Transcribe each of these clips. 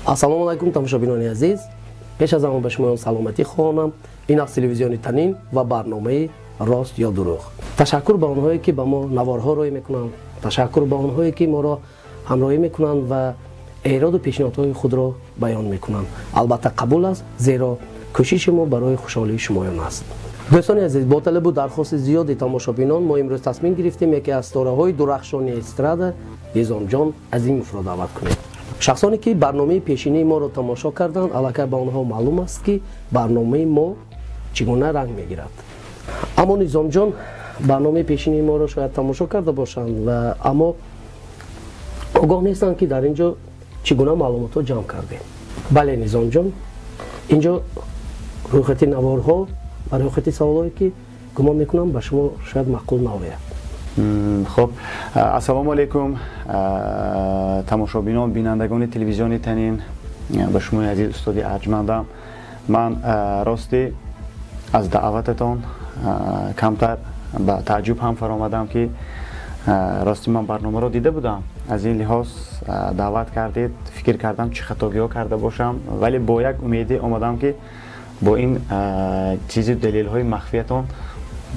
Ассалому алайкум тамошобинони азиз. Пеш аз ҳама ба шумоён саломатӣ хоҳонам. Ин аст телевизиони Танин ва барномаи Рост ё Дурӯғ. Ташаккур ба онҳое ки ба мо наворҳо рӯй мекунанд. Ташаккур ба онҳое ки моро ҳамроҳӣ мекунанд ва эроду пешниҳодҳои худро баён мекунанд. Албатта қабул аст, зеро кӯшиши мо барои хушҳолии шумоён аст. дӯстони азиз, бо талабу дархости зиёди тамошобинон мо имрӯз тасмим гирифтем яке аз тораҳои дурахшони эстрада Низомҷон Азимовро даъват кунем. шахсоне ки барномаи пешинии моро тамошо карданд, аллакай ба онҳо маълум аст ки барномаи мо чӣ гуна ранг мегирад. аммо Низомҷон барномаи пешинии моро шояд тамошо карда бошанд ва аммо огоҳ нестанд ки дар ин ҷо чӣ гуна маълумотро ҷамъ кардем. бале Низомҷон, ин ҷо рӯйхати наворҳо ва рӯйхати саволое ки гумон мекунам ба шумо шояд маъқул наояд. خب السلام علیکم تماشابینان بینندگان تلویزیون تنین به شما عزیز استاد ارجمندم. من راستی از دعوتتان کمتر به تعجب هم فرآمدم که راستی من برنامه رو دیده بودم، از این لحاظ دعوت کردید، فکر کردم چه خطاگی ها کرده باشم، ولی با یک امیدی آمدم که با این چیزی دلیل های مخفیتان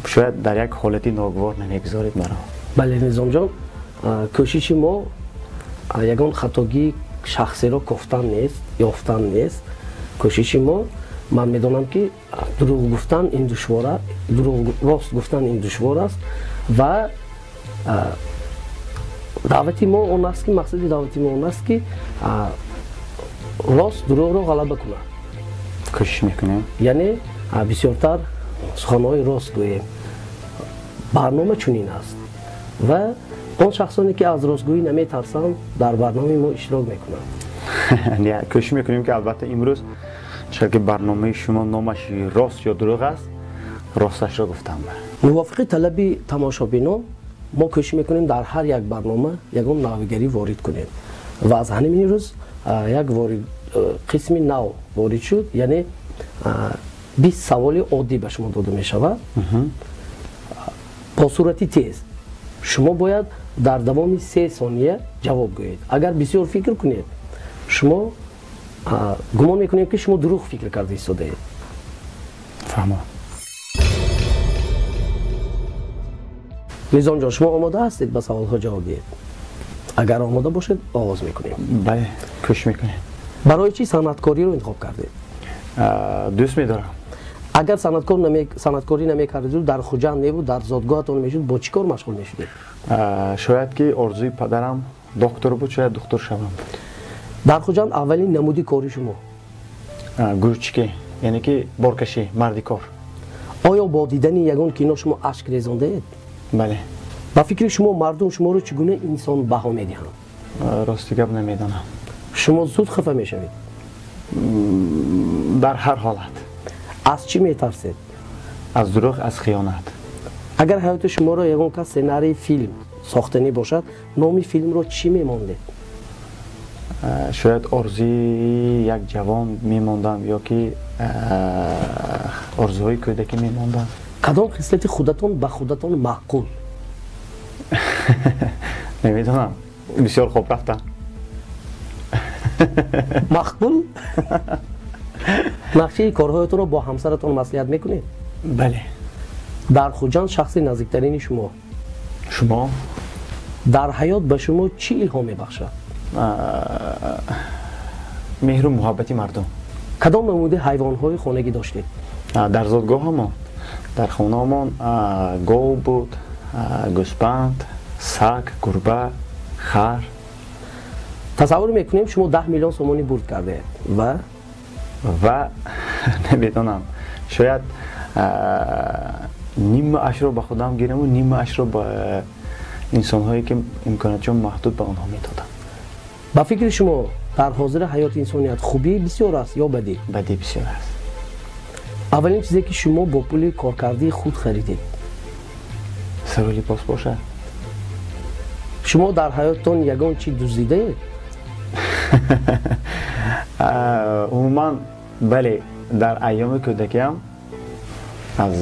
شاید در یک حالتی ناگوار نمیگذارید مرا. بله نظامجان، کوشش ما یگان خطاگی شخصی را گفتن نیست، یافتن نیست. کوشش ما، من میدونم که دروغ گفتن این دشواره، دروغ راست گفتن این دشوار است و دعوتی ما اون است که مقصد دعوتی ما اون است که راست دروغ را غلبه کنه. کوشش میکنیم. یعنی بسیارتر سخنهای راست گوییم. برنامه چنین است و اون شخصانی که از راستگویی نمیترسند در برنامه ما اشتراک میکنند. نه کوشش میکنیم که البته امروز چون که برنامه شما نامش راست یا دروغ است، راستش را گفتم. موافق طلب تماشابینان ما کوشش میکنیم در هر یک برنامه یگان نویگری وارد کنیم و از همین روز یک وارد قسم نو وارد شد، یعنی 20 سوال عادی به شما داده می شود با صورتی تیز. شما باید در دوام 3 ثانیه جواب گویید. اگر بسیار فکر کنید شما گمان میکنید که شما دروغ فکر کرده ایستاده اید. فهمم. نظام جان، شما آماده هستید به سوال ها جواب دهید؟ اگر آماده باشید آغاز میکنیم. بله، کوشش میکنیم. برای چی صنعتکاری رو انتخاب کردید؟ دوست میدارم. اگر صنعتکاری نمیکردید در خوجند نبود، در زادگاهتون میشد، با چی کار مشغول میشدید؟ شاید که آرزوی پدرم دکتر بود، شاید دکتر شوم بود. در خوجند اولین نمودی کاری شما؟ گورچکی، یعنی که بارکشی، مردی کار. آیا با دیدن یگان کینو شما اشک ریزانده اید؟ بله. با فکر شما مردم شما رو چگونه انسان بها میدهند؟ راستی گپ نمیدانم. شما زود خفه میشوید؟ در هر حالت. از چی میترسید؟ از دروغ، از خیانت. اگر حیات شما را یگان که سناریوی فیلم ساختنی باشد، نام فیلم رو چی میمانده؟ شاید آرزوی یک جوان میماندم یا که آرزوهای کودکی میماندم. کدام خصلت خودتان به خودتان معقول؟ نمیدونم، بسیار خوب رفتم. معقول؟ نقشه کارهایتون رو با همسرتون مصلحت میکنید؟ بله. در خوجند شخصی نزدیکترین شما؟ شما؟ در حیات به شما چی الهام میبخشد؟ مهر و محبتی مردم. کدام نموده حیوانهای خانگی داشتید؟ در زادگاه همون، در خانه همون گاو بود، گوسفند، سگ، گربه، خر. تصور میکنیم شما 10 میلیون سومانی برد کرده و نمیدونم، شاید نیم اش رو به خودم گیرم و نیم اش رو به انسان هایی که امکاناتشون محدود به آنها میدادم. با فکر شما در حاضر حیات انسانیت خوبی بسیار است یا بدی؟ بدی بسیار است. اولین چیزی که شما با پول کارکردی خود خریدید سر و لباس باشه. شما در حیاتتان یگان چی دزدیده اید؟ عموما بله، در ایام کودکیم از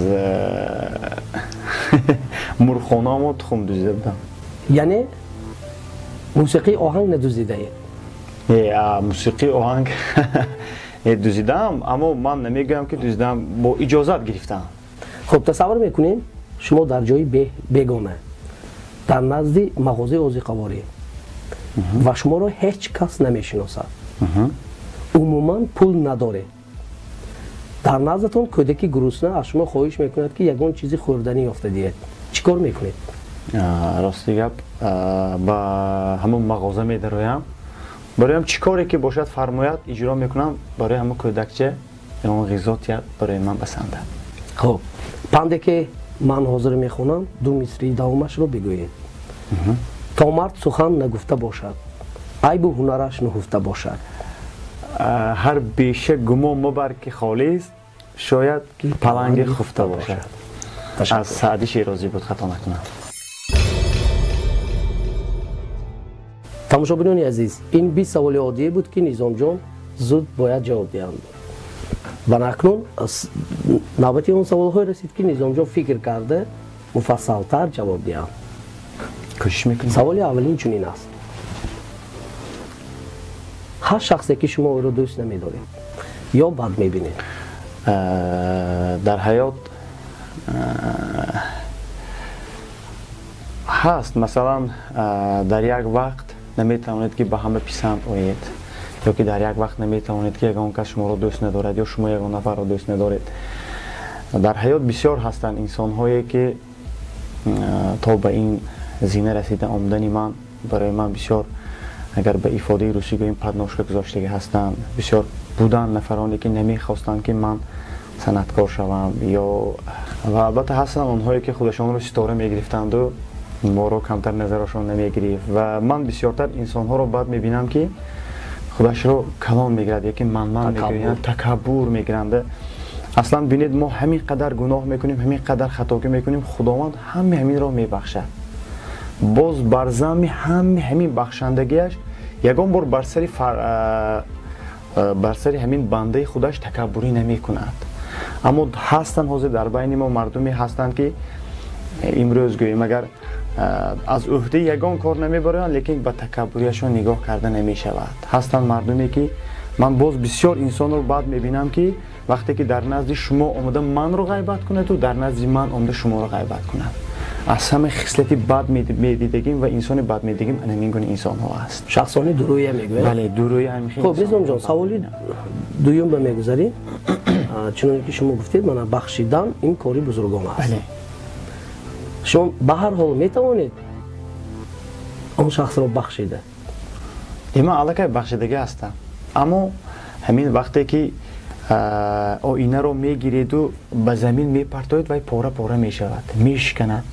مرغخانه‌ام و تخم دزدیده بودم. یعنی موسیقی آهنگ ندزدیده اید؟ موسیقی آهنگ دوزیدم اما من نمیگم که دوزیدم با اجازت گرفتم. خب تصور میکنین شما در جای بیگانه در نزد مغازه اوزیقواری و شما را هیچ کس نمیشناسد، عموما پول نداره، در نزدتون کودکی گرسنه از شما خواهش میکند که یگان چیزی خوردنی افتادید، چیکار میکنید؟ راستی گپ با همون مغازه میدرایم، برایم چیکاری که باشد فرماید اجرا میکنم برای همون کودکچه اون غذا برای من بسنده. خب پنده که من حاضر میخونم دو مصری دومش رو بگویید. تا مرد سخن نگفته باشد، عیب و هنرش نهفته باشد. هر بیشه گمان مبر که خالی است، شاید پلنگ خفته باشد. از سعدی شیرازی بود، خطا نکنم. تماشاگران عزیز، این 20 سوال عادی بود که نظام جان زود باید جواب دهند. و اکنون نوبت اون سوال های رسید که نظام جان فکر کرده مفصل تر جواب دهند. کوشش میکنم. سوال اولین چنین است: هر شخصی که شما او را دوست نمیدارید یا بد میبینید در حیات هست، مثلا در یک وقت نمیتوانید که به همه پسند آیید، یا که در یک وقت نمیتوانید که یگان کس شما را دوست ندارد یا شما یگان نفر را دوست ندارید. در حیات بسیار هستند انسان هایی که تا به این زینه رسیده آمدنی من برای من بسیار، اگر به ifade روسی گوییم پدناشکه گذاشتگی هستند. بسیار بودن نفرانی که نمیخواستند که من صنعتکار شوم، یا و البته هستن اونهایی که خودشان رو ستاره میگرفتند و ما رو کمتر نظرشون نمیگرفت. و من بسیارتر انسان ها رو بعد میبینم که خودش رو کلان میگیرد، یکی من میگویند، تکبر میگیرند. اصلا ببینید ما همین قدر گناه میکنیم، همین قدر خطا میکنیم، خداوند همین رو میبخشد. باز بر زمین همین بخشندگیش یگان بار بر سر همین بنده خودش تکبری نمی کند. اما هستن حاضر در بین ما مردمی هستند که امروز گوییم اگر از عهده یگان کار نمیبرند لیکن به تکبریشون نگاه کرده نمی شود. هستن مردمی که من باز بسیار انسان رو بعد میبینم که وقتی که در نزد شما آمده من رو غیبت کند و در نزد من آمده شما رو غیبت کند. از همه خصلتی بد میدیدگیم و انسان بد میدیدگیم همین گونه انسان ها است. شخصانی درویی میگوید؟ بله درویی هم خیلی. خب نظام جان سوالی دویم به میگذاریم. چون که شما گفتید من بخشیدن این کاری بزرگانه است. بله. شما به هر حال میتوانید اون شخص رو بخشیده؟ من علاقه بخشیدگی هستم، اما همین وقتی که آینه رو میگیرید و به زمین میپرتاید وای پاره پاره میشود، میشکند.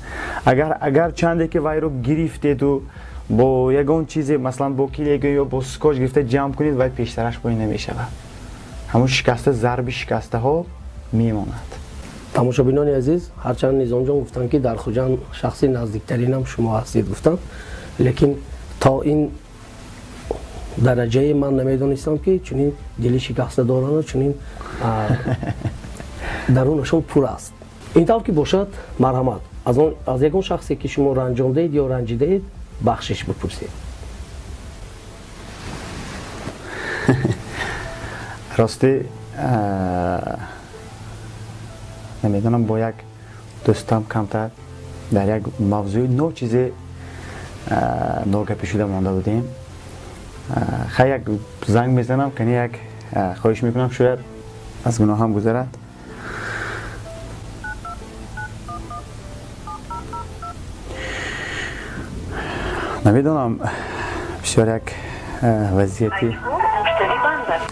اگر چندی که وای رو گرفتید و با یگان چیزی مثلا با کلیگی یا با سکوچ گرفته جمع کنید وای پیشترش پایین نمیشود، همون شکسته ضرب شکسته ها میماند. تماشابینان عزیز، هرچند نظام جان گفتن که در خوجان شخصی نزدیکترین هم شما هستید گفتن، لیکن تا این درجه من نمیدونستم که چنین دلی شکسته دارن و چنین درونشون پر است. اینطور که باشد مرحمت از یکون شخصی که شما رنجانده اید یا رنجیده اید بخشش بپرسید. راستی نمیدونم با یک دوستم کمتر در یک موضوع نو چیزی نوگپی شده مانده بودیم. خیلی یک زنگ میزنم کنی یک خواهش میکنم شاید از گناه هم گذرد. نمیدونم بسیار یک وضعیتی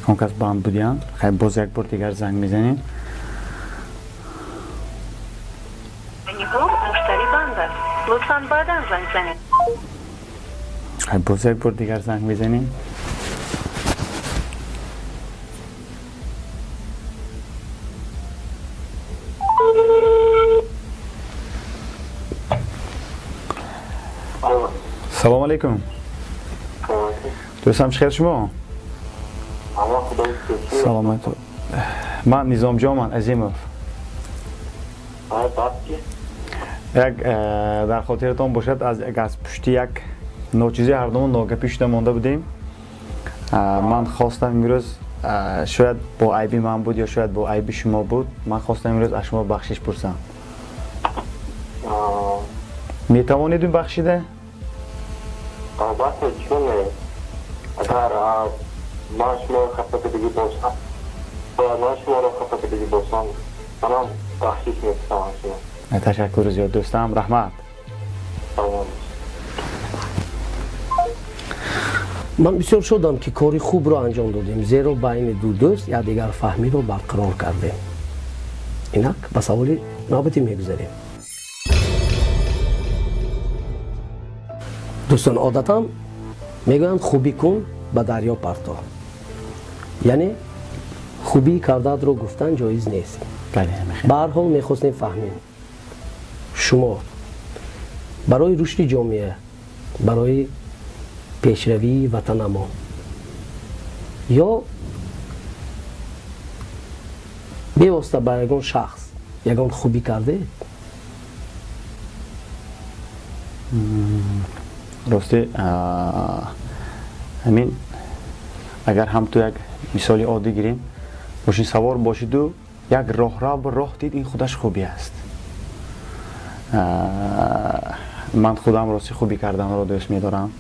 اون کس بند بودیم. خیلی باز یک بار دیگر زنگ میزنیم. لطفاً بعداً زنگ زنید. خیلی باز یک بار دیگر زنگ میزنیم. سلام علیکم. دوستم خیر شما؟ سلامت. من نظام جان عظیموف. یک در خاطرتان باشد از پشتی یک نوچیزی هر دومون ناگپی شده مانده بودیم. من خواستم امروز شاید با عیبی من بود یا شاید با عیبی شما بود. من خواستم امروز از شما بخشش پرسم. می توانید بخشیده؟ باشه چونه اگر من شما رو خفه دیگه باشم من شما رو خفه دیگه باشم منم بخشش میکنم شما. تشکر زیاد دوستم. رحمت. من بسیار شدم که کاری خوب رو انجام دادیم زیرا بین دو دوست یکدیگر فهمی رو برقرار کردیم. اینک به سوال نوبتی میگذاریم. دوستان عادتا میگویند خوبی کن به دریا پرتاب. یعنی خوبی کردت رو گفتن جایز نیست. به هر حال میخواستیم فهمیم شما برای رشد جامعه، برای پیشروی وطن ما یا بیواسطه به یگان شخص یگان خوبی کرده؟ راستی همین اگر هم تو یک مثالی عادی گیریم باشین سوار باشید و یک راه دید این خودش خوبی است. من خودم راستی خوبی کردن رو دوست می‌دارم.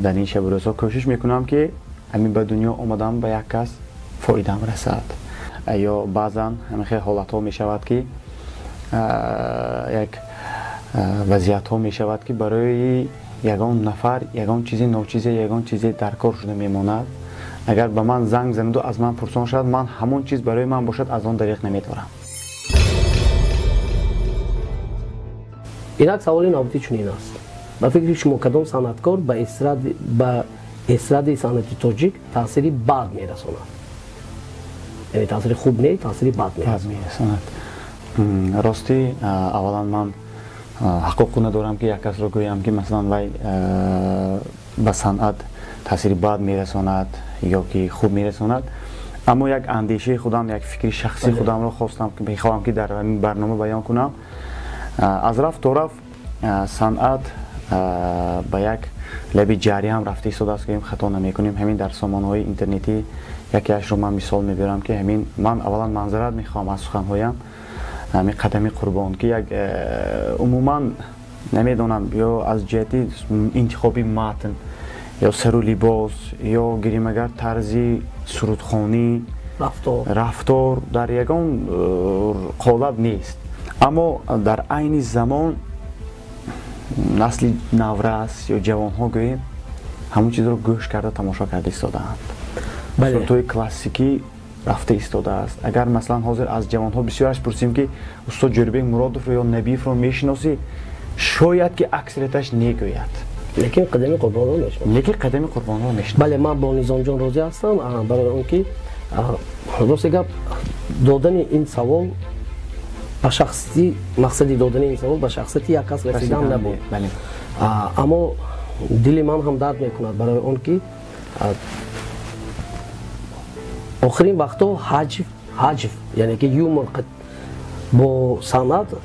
در این شب و روزها کوشش میکنم که همین به دنیا آمدم به یک کس فایدم رسد. یا بعضا همین خیلی حالت ها می شود که یک وضعیت ها می شود که برای یگان نفر یگان چیزی ناچیزی یگان چیزی در کار شده میماند. اگر به من زنگ زند و از من پرسان شد من همون چیز برای من باشد از آن دریغ نمیدارم. اینک سوال نوبتی چنین است. با فکر شما کدام صنعتکار به استراد صنعت تاجیک تأثیری بد میرساند؟ یعنی تأثیر خوب نه، تأثیری بد میرساند. راستی اولا من حقوق ندارم که یک کس را گویم که مثلا وی به صنعت تأثیری بد میرساند یا که خوب میرساند. اما یک اندیشه خودم، یک فکر شخصی خودم را خواستم که میخواهم که در این برنامه بیان کنم. از رفت تا رفت صنعت به یک لبی جاری هم رفته ایستاده است که خطا نمی کنیم. همین در سامانه‌های اینترنتی یکیش رو من مثال میبرم که همین من اولا منظرت میخوام از سخنهایم. همین قدمی قربان که یک عموما نمیدونم یا از جهتی انتخابی متن یا سر و لباس یا گریمگر طرزی سرودخوانی رفتار در یگان قالب نیست. اما در عین زمان نسل نورس یا جوان ها گوییم همون چیز رو گوش کرده تماشا کرده ایستاده اند. سرودهای کلاسیکی رفته ایستاده است. اگر مثلا حاضر از جوان ها بسیارش پرسیم که استاد جوربک مرادوف رو یا نبیف رو میشناسی شاید که اکثریتش نگوید. لیکن قدمی قربان رو میشناسه. بله من با نظام جان راضی هستم برای اون که راستی گپ دادن این سوال به شخصی مقصدی دادن این سوال به شخصیتی یک کس رسیدن نبود. اما دل من هم درد میکند برای اون که آخرین وقتا حجف یعنی که یومر با صنعتی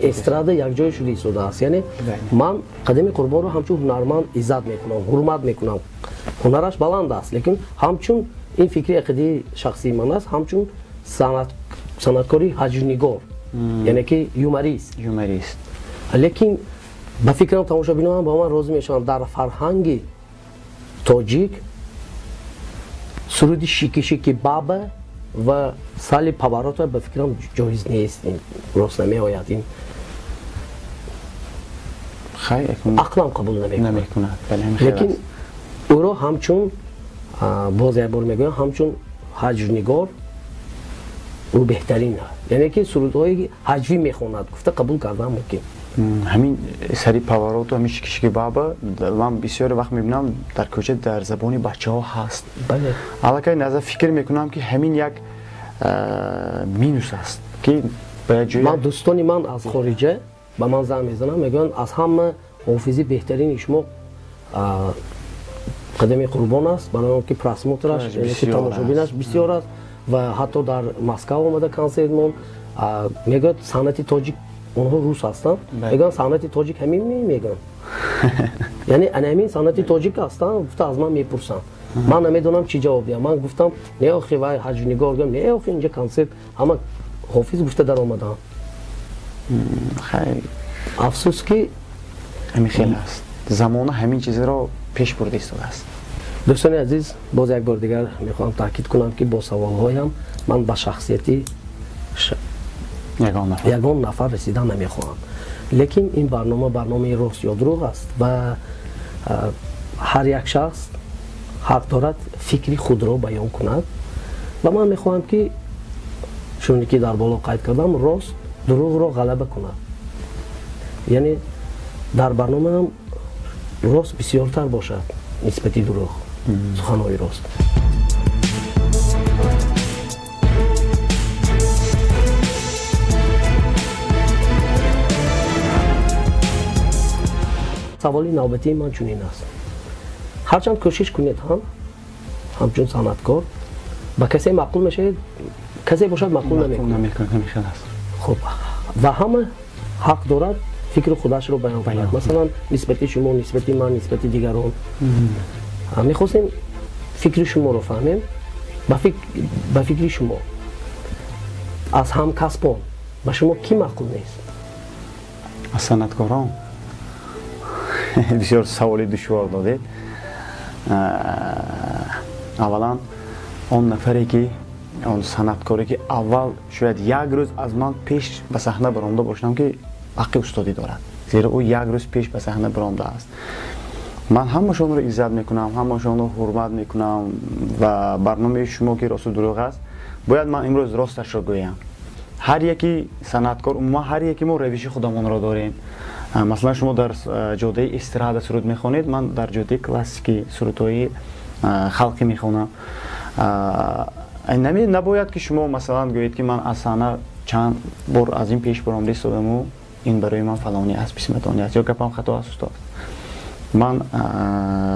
استراد یک جای شده ایستاده است. یعنی من قدمی قربان رو همچون هنرمند عزت میکنم، حرمت میکنم. هنرش بلند است لیکن همچون این فکری عقیده شخصی من است همچون صنعتکاری هجرنگار یعنی که یومریست. لیکن به فکرم تماشابینان هم با من راضی میشن در فرهنگ تاجیک سرود شیکی بابا و سال پاورات به فکرم جایز نیست. این راست نمی آید. این عقلم قبول نمیکند. لیکن او را همچون باز یک بار میگویم همچون هجرنگار او بهترین است. یعنی که سرودهای هجوی میخواند گفته قبول کردم ممکن. همین سری پاورات و همین شیکی بابا من بسیار وقت میبینم در کوچه در زبانی بچه ها هست. بله. البته نظر فکر میکنم که همین یک مینوس است که من دوستانی من از خارجه به من زنگ میزنم میگن از همه حافظی بهترین شما قدمی قربان است برای اون که پرسموترش یعنی که تماشابینش بسیار است و حتی در مسکو آمده کنسرت من میگه صنعت تاجیک اونها روس هستن میگن صنعت تاجیک همین میگن یعنی انامین صنعت تاجیک هستن گفته از من میپرسن من نمیدونم چی جواب بدم من گفتم نه آخه وای حاج نگار گفتم نه آخه اینجا کنسرت همه حافظ گفته در اومدن خیلی افسوس که همین خیلی است زمان همین چیزی رو پیش برده ایستاده است. دوستان عزیز باز یک بار دیگر میخوام تاکید کنم که با سوالهایم من به شخصیتی یگان نفر رسیدن نمیخواهم لیکن این برنامه راست یا دروغ است و هر یک شخص حق دارد فکری خود را بیان کند و من میخواهم که چونی که در بالا قید کردم راست دروغ را غلبه کند یعنی در برنامه هم راست بسیارتر باشد نسبتی دروغ سخنهای راست سوالی نوبتی من چنین است هرچند کوشش کنید همچون صنعتکار با کسی معقول میشه کسی باشد معقول نمیکنه خب و همه حق دارد فکر خودش رو بیان کند مثلا نسبتی شما نسبتی من نسبتی دیگران میخواستیم فکر شما رو فهمیم با فکر شما از هم کسبان با شما کی معقول نیست از صنعتکاران بسیار سوالی دشوار دادید اولا اون نفری که اون صنعتکاری که اول شاید یک روز از من پیش به صحنه برآمده باشم که حق استادی دارد زیرا او یک روز پیش به صحنه برآمده است من همشون رو عزت میکنم همشون رو حرمت میکنم و برنامه شما که راست و دروغ است باید من امروز راستش رو گویم هر یکی صنعتکار ما هر یکی ما روش خودمون رو داریم مثلا شما در جاده استراحت سرود میخونید من در جاده کلاسیکی سرودهای خلقی میخونم نباید که شما مثلا گویید که من از صحنه چند بار از این پیش برآمده ایستادم و این برای من فلانی است بسمتانی است یا گپم خطا است استاد من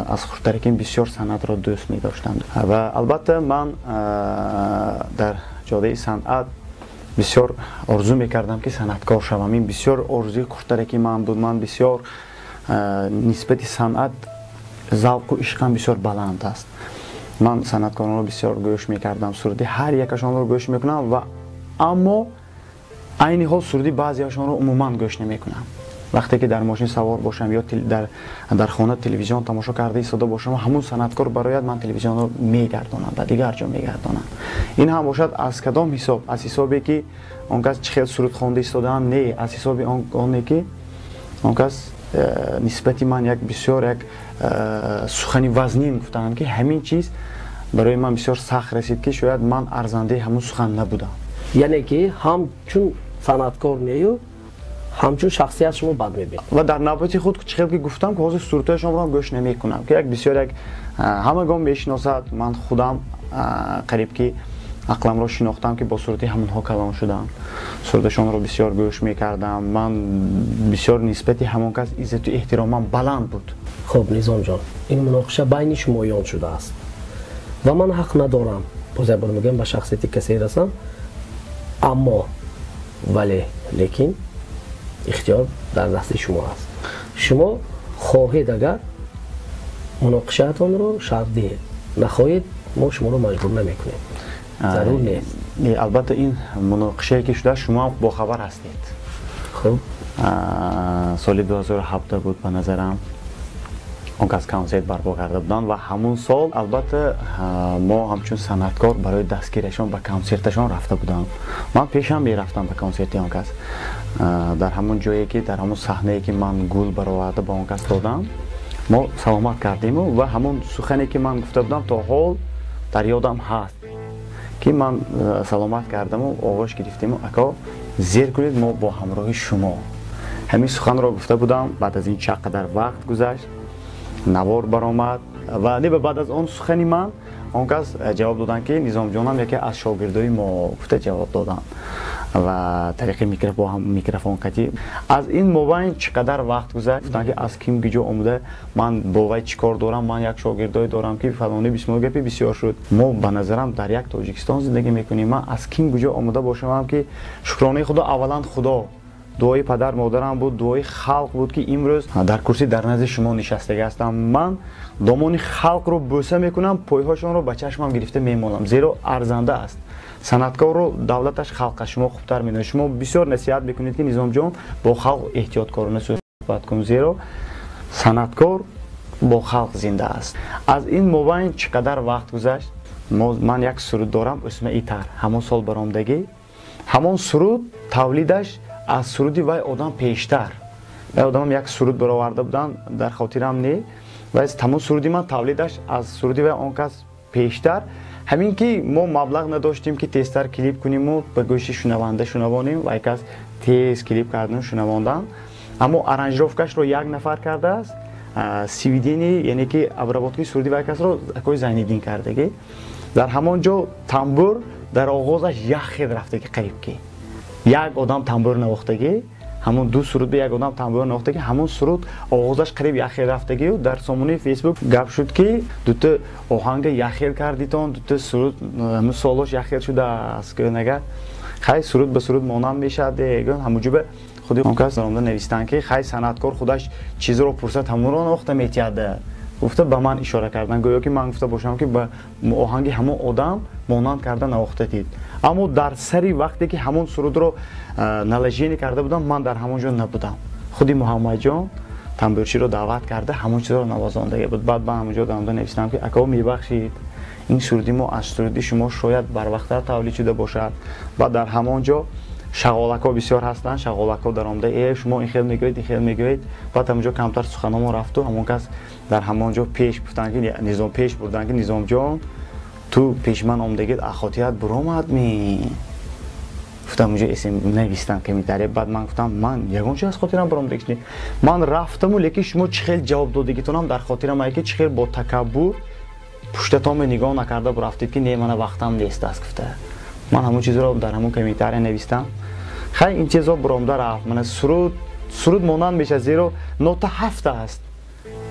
از خودترکیم بسیار صنعت را دوست می داشتم و البته من در جاده صنعت بسیار آرزو میکردم که صنعتکار شوم این بسیار آرزوی خودترکی من بود من بسیار نسبت صنعت ذوق و عشقم بسیار بلند است من صنعتکاران رو بسیار گوش میکردم سرودی هر یکشان رو گوش میکنم و اما عین حال سرودی بعضیشان رو عموما گوش نمیکنم وقتی که در ماشین سوار باشم یا در خانه تلویزیون تماشا کرده ایستاده باشم همون صنعتکار برایت من تلویزیون رو میگردونم و دیگر جا میگردونم این هم باشد از کدام حساب از حسابی که اون کس چه سرود خوانده ایستاده هم نه از حساب اونی که اون کس نسبتی من یک بسیار یک سخنی وزنی گفتم که همین چیز برای من بسیار سخت رسید که شاید من ارزنده همون سخن نبودم یعنی که همچون صنعتکار نیو همچون شخصیت شما بد میبینید و در نوبت خود چقدر که گفتم که حاضر سرودهای شما را گوش نمیکنم که یک بسیار یک همگان میشناسد من خودم قریب که عقلم را شناختم که با سرودی همونها کلام شدم سرودشان را بسیار گوش میکردم من بسیار نسبتی همون کس عزت و احترامم بلند بود خب نظام جان این مناقشه بین شمایان شده است و من حق ندارم باز یک بار میگم به شخصیت کسی رسم اما ولی لیکن اختیار در دست شما است شما خواهید اگر مناقشه‌تان رو شرط دهید نخواهید ما شما رو مجبور نمیکنیم ضرور نیست البته این مناقشه که شده شما با خبر هستید خب سال 2017 بود به نظرم اون کس کنسرت برپا کرده بودن و همون سال البته ما همچون صنعتکار برای دستگیرشان به کنسرتشان رفته بودم من پیشم میرفتم به کنسرت اون کس در همون جایی که در همون صحنه‌ای که من گل برآورده با اون کس دادم ما سلامت کردیم و همون سخنی که من گفته بودم تا حال در یادم هست که من سلامت کردم و آغاز گرفتیم و اکا زیر کنید ما با همراه شما همین سخن را گفته بودم بعد از این چقدر وقت گذشت نوار برآمد و نه بعد از اون سخنی من اون کس جواب دادن که نظام جانم یکی از شاگردای ما گفته جواب دادن و طریق میکروفون کتی از این مبین چقدر وقت گذشت گفتن که از کیم گیجو اومده من با وی چیکار دارم من یک شاگردای دارم که فلانی بسم گپی بسیار شد ما به نظرم در یک تاجیکستان زندگی میکنیم من از کیم گیجو اومده باشم که شکرانه خدا اولا خدا дуои падар модарам буд, дуои халқ буд ки имрӯз дар курсӣ дар назди шумо нишастага ҳастам. Ман домони халқро бӯса мекунам, пойҳошонро ба чашмам гирифта мемонам, зеро арзанда аст. Санъаткорро давлаташ халқаш шумо хубтар медонед. Шумо бисёр насиҳат мекунед ки Низомҷон бо халқ эҳтиёткорона суҳбат кун, зеро санъаткор бо халқ зинда аст. Аз ин мобайн чӣ қадар вақт гузашт? Ман як суруд дорам, исми Итар, ҳамон сол баромдагӣ. ҳамон суруд тавлидаш аз суруди вай одам пештар. Вай одамам як суруд бароварда буданд, дар хотирам не. Вай тамон суруди ман тавлидаш аз суруди вай он кас пештар. ҳамин ки мо маблағ надоштем ки тезтар клип куниму ба гӯши шунаванда шунавонем, вай кас тез клип кардем шунавондан. Аммо аранжировкашро як нафар кардааст. Свидени, яъне ки обработки суруди вай касро Акои Зайниддин кардагӣ. Дар ҳамон ҷо тамбур дар оғозаш як хел рафтагӣ, қариб ки як одам тамбур навохтагӣ, ҳамон ду суруд ба як одам тамбур навохтагӣ, ҳамон суруд оғозаш қариб як хел рафтагӣ. Дар сомонаи фейсбук гап шуд ки дута оҳанга як хел кардитон, дута суруд суолош як хел шудааст. Нага хай суруд ба суруд монанд мешавад. ҳамуҷуба худи он кас даромда навистанд ки хай санъаткор худаш чизро пурсад ҳамонро навохта метиҳад. гуфта ба ман ишора кардан, гӯё ки ман гуфта бошам ки ба оҳанги ҳамон одам монанд карда навохтатид. Аммо дар сари вақте ки ҳамон сурудро налажиянӣ карда будам, ман дар ҳамон ҷо набудам. худи Муҳаммадҷон тамбурчиро даъват карда ҳамон чизро навозондага буд. баъд ба ҳамон ҷо даромда навистам ки ако мебахшед, ин суруди мо аз суруди шумо шояд барвақттар тавлид шуда бошад. баъд дар ҳамон ҷо шағолако бисёр ҳастанд, шағолако даромда шумо ин хел мегӯед, ин хел мегӯед. баъд ҳамон ҷо камтар суханомо рафту, ҳамон кас дар ҳамон ҷо пеш гуфтанд ки Низом пеш бурданд ки Низомҷон ту пешман омдагид ахотият буромадми. гуфтам ҷо эсем навистам комментария. баъд ман гуфтам ман ягон чиз аз хотирам буромдагиш не. Ман рафтаму лекин шумо чӣ хел ҷавоб додагитонам дар хотирам ай ки чӣ хел бо такаббур пуштатоме нигоҳ накарда бурафтед ки не мана вақтам нест аст гуфта. ман ҳамон чизро дар ҳамон комментария навистам. хай ин чизо буромда рафт. мана суруд монанд мешавад, зеро нота ҳафта аст.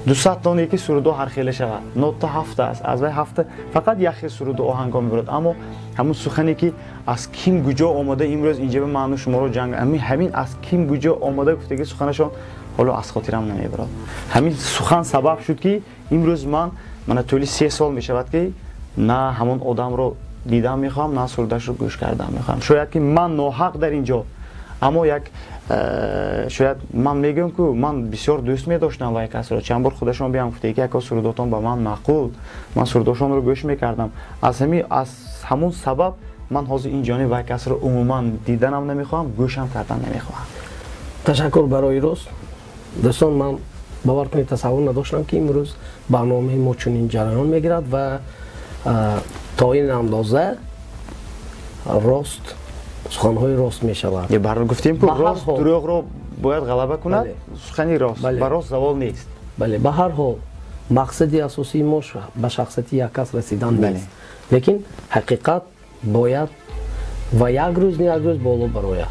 200 тонне ки сурудо ҳар хеле шавад. нота ҳафта аст. аз вай ҳафта фақат як хел сурудо оҳангҳо мебурад. аммо ҳамон сухане ки аз ким гуҷо омада имрӯз инҷа ба ману шуморо ҷанг, ҳамин аз ким гуҷо омада гуфтаги суханашон ҳоло аз хотирам намебарад. ҳамин сухан сабаб шуд ки имрӯз мана тӯли 3 сол мешавад ки на ҳамон одамро дидам мехоҳам, на сурудашро гӯш кардам мехоҳам. шояд ки ман ноҳақ дар ин ҷо, аммо як шояд ман мегӯям ки ман бисёр дӯст медоштам вай касро. чанд бор худашон биям гуфтаги ки ако сурудотон ба ман мақул, ман сурудошонро гӯш мекардам. аз ҳамон сабаб ман ҳозир ин ҷони вай касро умуман диданам намехоҳам, гӯшам кардан намехоҳам. ташаккур барои рост. дӯстон, ман бовар кунед тасаввур надоштам ки имрӯз барномаи мо чунин ҷараён мегирад ва то ин андоза рост суханҳои рост мешавад. гуфтем ки рост дурӯғро бояд ғалаба кунад, сухани рост ба рост завол нест. бале, ба ҳар ҳол мақсади асосии мо ба шахсияти як кас расидан нест, лекин ҳақиқат бояд ва як рӯз не як рӯз боло барояд.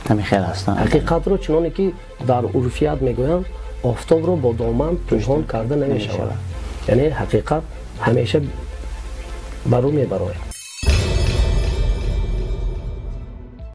ҳақиқатро чуноне ки дар урфият мегӯянд, офтобро бо доман пинҳон карда намешавад. яъне ҳақиқат ҳамеша барӯ мебарояд.